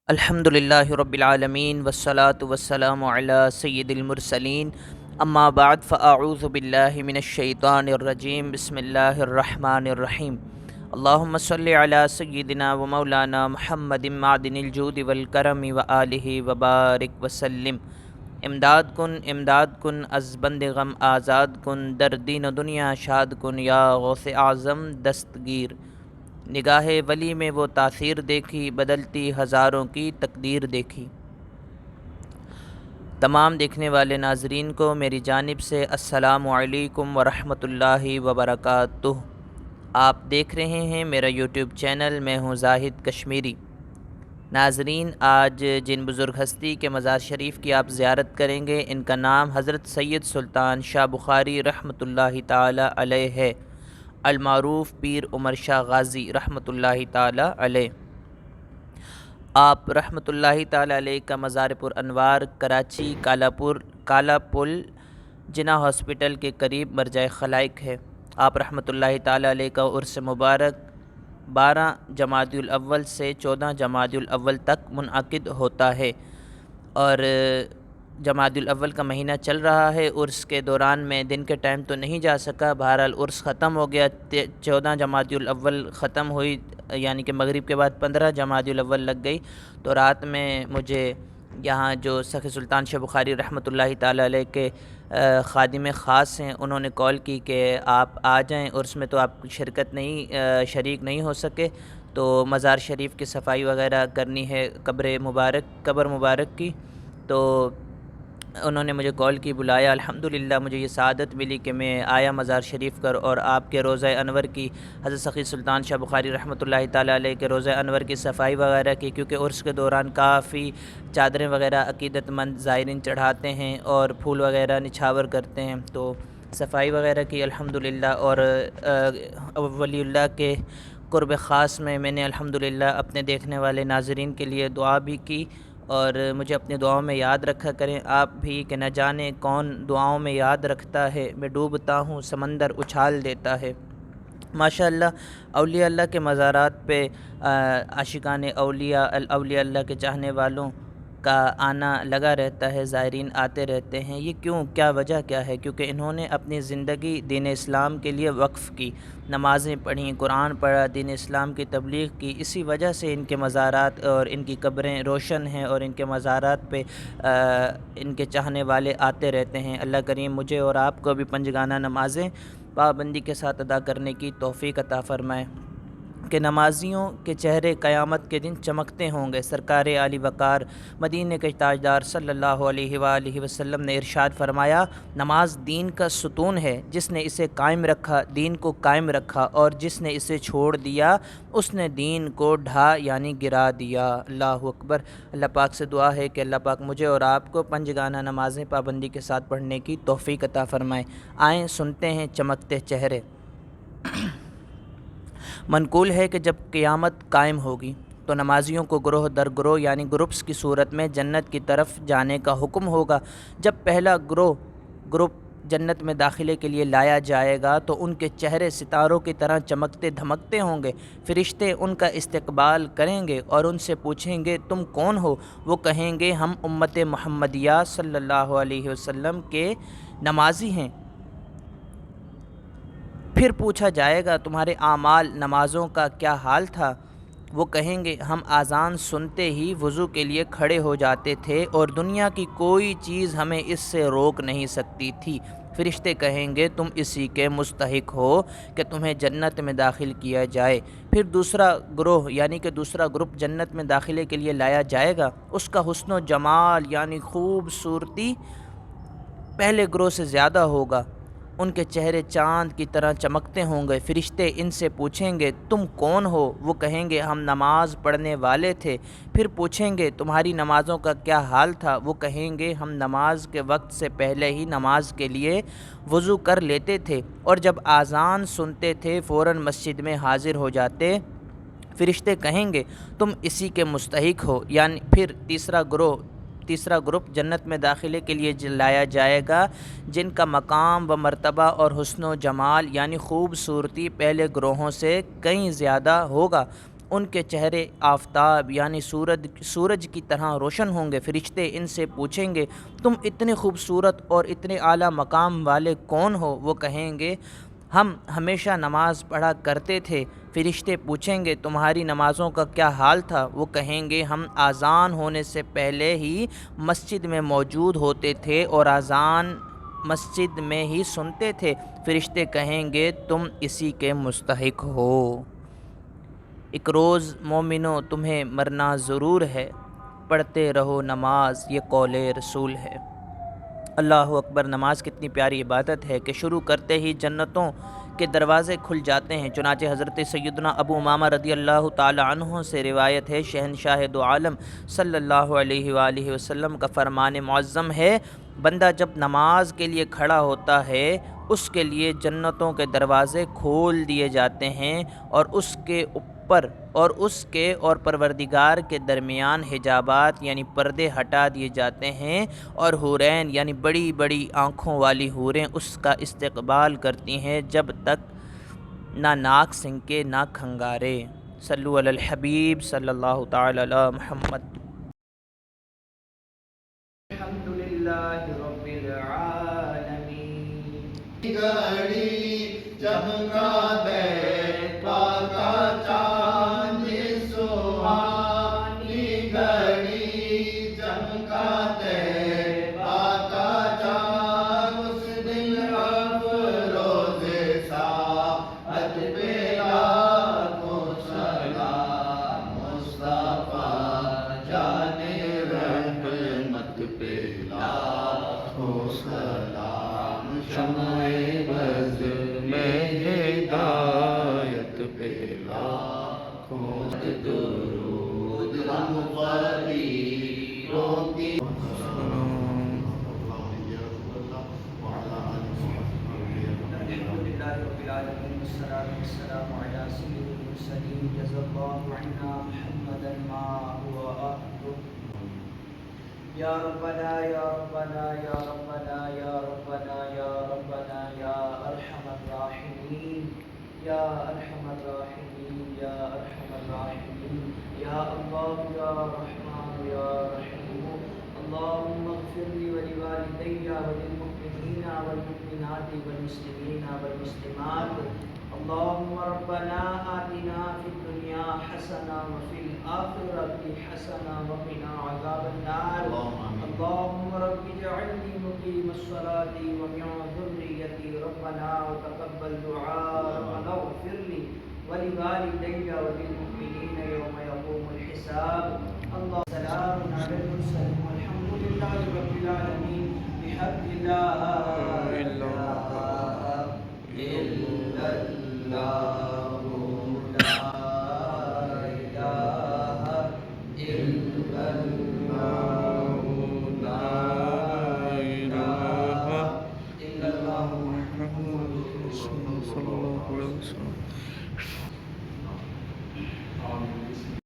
الحمدللہ رب العالمین والصلاة والسلام علی سید المرسلین اما بعد فاعوذ باللہ من الشیطان الرجیم بسم اللہ الرحمن الرحیم اللہم صلی علی سیدنا و مولانا محمد معدن الجود والکرم وآلہ وبارک وسلم۔ امداد کن از بند غم آزاد کن، در دین و دنیا شاد کن یا غوث اعظم دستگیر۔ نگاہ ولی میں وہ تاثیر دیکھی، بدلتی ہزاروں کی تقدیر دیکھی۔ تمام دیکھنے والے ناظرین کو میری جانب سے السلام علیکم ورحمۃ اللہ وبرکاتہ۔ آپ دیکھ رہے ہیں میرا یوٹیوب چینل، میں ہوں زاہد کشمیری۔ ناظرین، آج جن بزرگ ہستی کے مزار شریف کی آپ زیارت کریں گے، ان کا نام حضرت سید سلطان شاہ بخاری رحمۃ اللہ تعالی علیہ ہے، المعروف پیر عمر شاہ غازی رحمۃ اللہ تعالی علیہ۔ آپ رحمۃ اللہ تعالی علیہ کا مزار پر انوار کراچی کالا پل جناح ہاسپٹل کے قریب مرجع خلائق ہے۔ آپ رحمۃ اللہ تعالی علیہ کا عرس مبارک 12 جمادی الاول سے 14 جمادی الاول تک منعقد ہوتا ہے، اور جمادی الاول کا مہینہ چل رہا ہے۔ عرس کے دوران میں دن کے ٹائم تو نہیں جا سکا، بہرحال عرس ختم ہو گیا، 14 جمادی الاول ختم ہوئی، یعنی کہ مغرب کے بعد 15 جمادی الاول لگ گئی، تو رات میں مجھے یہاں جو سخی سلطان شاہ بخاری رحمۃ اللہ تعالی علیہ کے خادم خاص ہیں، انہوں نے کال کی کہ آپ آ جائیں عرس میں، تو آپ شریک نہیں ہو سکے، تو مزار شریف کی صفائی وغیرہ کرنی ہے قبر مبارک کی، تو انہوں نے مجھے کال کی، بلایا۔ الحمدللہ مجھے یہ سعادت ملی کہ میں آیا مزار شریف کر، اور آپ کے روضہ انور کی، حضرت سخی سلطان شاہ بخاری رحمۃ اللہ تعالی علیہ کے روضہ انور کی صفائی وغیرہ کی، کیونکہ عرس کے دوران کافی چادریں وغیرہ عقیدت مند زائرین چڑھاتے ہیں اور پھول وغیرہ نچھاور کرتے ہیں، تو صفائی وغیرہ کی الحمدللہ۔ اور ولی اللہ کے قرب خاص میں نے الحمدللہ اپنے دیکھنے والے ناظرین کے لیے دعا بھی کی، اور مجھے اپنی دعاؤں میں یاد رکھا کریں آپ بھی، کہ نہ جانے کون دعاؤں میں یاد رکھتا ہے، میں ڈوبتا ہوں سمندر اچھال دیتا ہے۔ ماشاءاللہ اولیاء اللہ کے مزارات پہ عاشقان اولیاء اللہ کے چاہنے والوں کا آنا لگا رہتا ہے، زائرین آتے رہتے ہیں۔ یہ کیا وجہ کیا ہے؟ کیونکہ انہوں نے اپنی زندگی دین اسلام کے لیے وقف کی، نمازیں پڑھیں، قرآن پڑھا، دین اسلام کی تبلیغ کی، اسی وجہ سے ان کے مزارات اور ان کی قبریں روشن ہیں، اور ان کے مزارات پہ ان کے چاہنے والے آتے رہتے ہیں۔ اللہ کریم مجھے اور آپ کو بھی پنجگانہ نمازیں پابندی کے ساتھ ادا کرنے کی توفیق عطا فرمائے، کہ نمازیوں کے چہرے قیامت کے دن چمکتے ہوں گے۔ سرکار عالی وقار مدینے کے تاجدار صلی اللہ علیہ وآلہ وسلم نے ارشاد فرمایا، نماز دین کا ستون ہے، جس نے اسے قائم رکھا دین کو قائم رکھا، اور جس نے اسے چھوڑ دیا اس نے دین کو ڈھا یعنی گرا دیا۔ اللہ اکبر۔ اللہ پاک سے دعا ہے کہ اللہ پاک مجھے اور آپ کو پنجگانہ نمازیں پابندی کے ساتھ پڑھنے کی توفیق عطا فرمائے۔ آئیں سنتے ہیں چمکتے چہرے۔ منقول ہے کہ جب قیامت قائم ہوگی تو نمازیوں کو گروہ در گروہ یعنی گروپس کی صورت میں جنت کی طرف جانے کا حکم ہوگا۔ جب پہلا گروپ جنت میں داخلے کے لیے لایا جائے گا تو ان کے چہرے ستاروں کی طرح چمکتے دھمکتے ہوں گے۔ فرشتے ان کا استقبال کریں گے اور ان سے پوچھیں گے، تم کون ہو؟ وہ کہیں گے، ہم امت محمدیہ صلی اللہ علیہ وسلم کے نمازی ہیں۔ پھر پوچھا جائے گا، تمہارے اعمال نمازوں کا کیا حال تھا؟ وہ کہیں گے، ہم اذان سنتے ہی وضو کے لیے کھڑے ہو جاتے تھے، اور دنیا کی کوئی چیز ہمیں اس سے روک نہیں سکتی تھی۔ فرشتے کہیں گے، تم اسی کے مستحق ہو کہ تمہیں جنت میں داخل کیا جائے۔ پھر دوسرا گروہ یعنی کہ دوسرا گروپ جنت میں داخلے کے لیے لایا جائے گا۔ اس کا حسن و جمال یعنی خوبصورتی پہلے گروہ سے زیادہ ہوگا، ان کے چہرے چاند کی طرح چمکتے ہوں گے۔ فرشتے ان سے پوچھیں گے، تم کون ہو؟ وہ کہیں گے، ہم نماز پڑھنے والے تھے۔ پھر پوچھیں گے، تمہاری نمازوں کا کیا حال تھا؟ وہ کہیں گے، ہم نماز کے وقت سے پہلے ہی نماز کے لیے وضو کر لیتے تھے، اور جب اذان سنتے تھے فوراً مسجد میں حاضر ہو جاتے۔ فرشتے کہیں گے، تم اسی کے مستحق ہو۔ یعنی پھر تیسرا گروپ جنت میں داخلے کے لیے لایا جائے گا، جن کا مقام و مرتبہ اور حسن و جمال یعنی خوبصورتی پہلے گروہوں سے کہیں زیادہ ہوگا۔ ان کے چہرے آفتاب یعنی سورج کی طرح روشن ہوں گے۔ فرشتے ان سے پوچھیں گے تم اتنے خوبصورت اور اتنے اعلیٰ مقام والے کون ہو؟ وہ کہیں گے ہم ہمیشہ نماز پڑھا کرتے تھے۔ فرشتے پوچھیں گے تمہاری نمازوں کا کیا حال تھا؟ وہ کہیں گے ہم اذان ہونے سے پہلے ہی مسجد میں موجود ہوتے تھے اور اذان مسجد میں ہی سنتے تھے۔ فرشتے کہیں گے تم اسی کے مستحق ہو۔ ایک روز مومنو تمہیں مرنا ضرور ہے، پڑھتے رہو نماز یہ قول رسول ہے۔ اللہ اکبر۔ نماز کتنی پیاری عبادت ہے کہ شروع کرتے ہی جنتوں کے دروازے کھل جاتے ہیں۔ چنانچہ حضرت سیدنا ابو امامہ رضی اللہ تعالی عنہ سے روایت ہے، شہنشاہ دو عالم صلی اللہ علیہ وآلہ وسلم کا فرمان معظم ہے، بندہ جب نماز کے لیے کھڑا ہوتا ہے اس کے لیے جنتوں کے دروازے کھول دیے جاتے ہیں اور اس کے اوپر اور اس کے اور پروردگار کے درمیان حجابات یعنی پردے ہٹا دیے جاتے ہیں، اور حورین یعنی بڑی بڑی آنکھوں والی حوریں اس کا استقبال کرتی ہیں جب تک نہ ناک سنکے نہ کھنگارے۔ صلو علی الحبیب صلی اللہ تعالی علی محمد۔ الحمدللہ رب العالمین۔ گھڑی چمکاتے پاکا چاند سہانی گھڑی چمکاتے پاکا چاند اس دن افروز ساعت پہ لاکھوں سلام مصطفیٰ جان رحمت پہ لاکھوں سلام شمع بز میں ہدایت پہ لاکھوں درود ہم فقیروں کی الحمدللہ رب العالمین والصلاة والسلام علی سید المرسلین جزا اللہ عنا محمدا ما هو اهلہ۔ یا ربنا یا ربنا یا ربنا یا ربنا یا ربنا یا ارحم الراحمین یا ارحم الراحمین یا ارحم الراحمین یا اللہ یا رحمان یا رحیم۔ اللہم اغفر لی ولوالدی وللمؤمنین والمؤمنات والمسلمین والمسلمات۔ اللہم ربنا آتنا فی الدنیا حسنہ وفی الآخرۃ حسنہ وقنا عذاب النار۔ اللہم رب اجعلنی مقیم الصلاۃ ومن ذریتی ربنا وتقبل دعاء ربنا اغفر لی ولوالدی وللمؤمنین یوم یقوم الحساب۔ اللہ سلام علی المرسلین والحمد للہ رب العالمین بحق لا الہ الا اللہ لا الہ الا اللہ لا الہ الا اللہ محمد رسول اللہ صلی اللہ علیہ وسلم۔